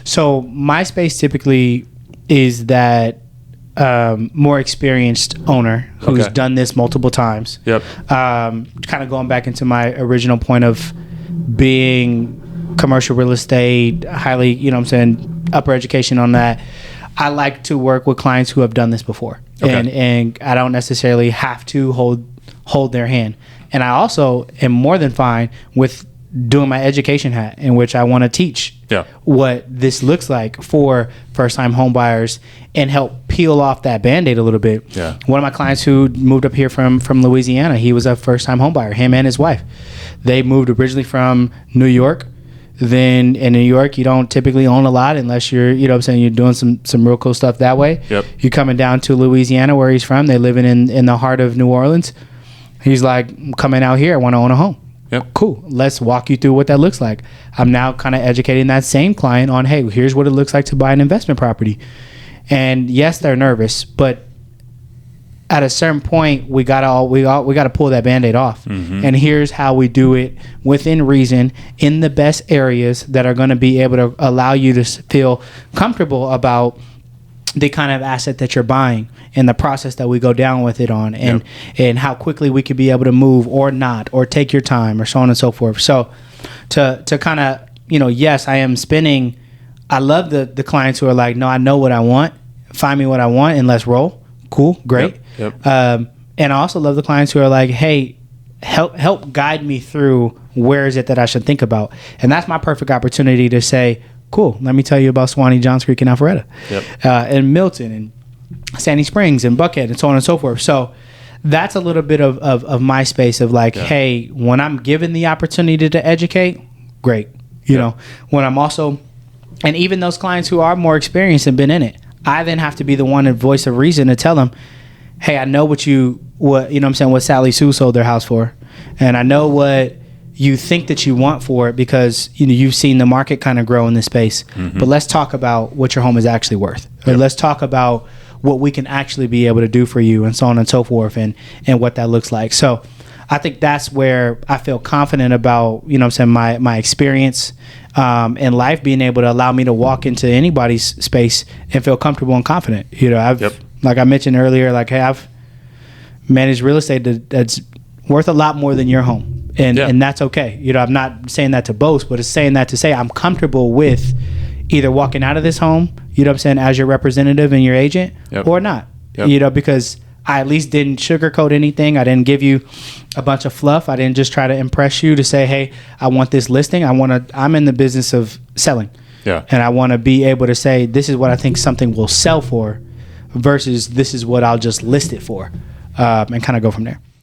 So my space typically is that more experienced owner who's Okay. done this multiple times. Yep. Kind of going back into my original point of being commercial real estate, highly, upper education on that. I like to work with clients who have done this before, Okay. and I don't necessarily have to hold their hand. And I also am more than fine with doing my education hat, in which I want to teach Yeah. what this looks like for first-time home buyers and help peel off that Band-Aid a little bit. Yeah. One of my clients who moved up here from Louisiana, he was a first-time home buyer, him and his wife. They moved originally from New York. Then in New York, you don't typically own a lot unless you're, you're doing some real cool stuff that way. Yep. You're coming down to Louisiana, where he's from. They living in the heart of New Orleans. He's like, I'm coming out here, I want to own a home. Yep. Cool. Let's walk you through what that looks like. I'm now kind of educating that same client on, hey, here's what it looks like to buy an investment property. And yes, they're nervous, but at a certain point, we gotta pull that Band-Aid off. Mm-hmm. And here's how we do it within reason, in the best areas that are going to be able to allow you to feel comfortable about the kind of asset that you're buying and the process that we go down with it on, and how quickly we could be able to move or not, or take your time, or so on and so forth. So to kind of, yes, I am spinning. I love the clients who are like, no, I know what I want. Find me what I want and let's roll. Cool. Great. Yep. And I also love the clients who are like, hey, help guide me through where is it that I should think about. And that's my perfect opportunity to say, cool, let me tell you about Suwannee, Johns Creek, and Alpharetta. Yep. And Milton and Sandy Springs and Buckhead and so on and so forth. So that's a little bit of my space of like, hey, when I'm given the opportunity to educate, great. When I'm also, and even those clients who are more experienced and been in it, I then have to be the one and voice of reason to tell them, hey, I know what Sally Sue sold their house for. And I know what you think that you want for it because you've seen the market kind of grow in this space. Mm-hmm. But let's talk about what your home is actually worth. Or let's talk about what we can actually be able to do for you, and so on and so forth, and what that looks like. So I think that's where I feel confident about, my experience in life being able to allow me to walk into anybody's space and feel comfortable and confident. Like I mentioned earlier, like, hey, I've managed real estate that's worth a lot more than your home. And that's okay. I'm not saying that to boast, but it's saying that to say I'm comfortable with either walking out of this home, as your representative and your agent, or not. Because I at least didn't sugarcoat anything. I didn't give you a bunch of fluff. I didn't just try to impress you to say, hey, I want this listing. I'm in the business of selling. Yeah. And I want to be able to say, this is what I think something will sell for versus this is what I'll just list it for, and kind of go from there.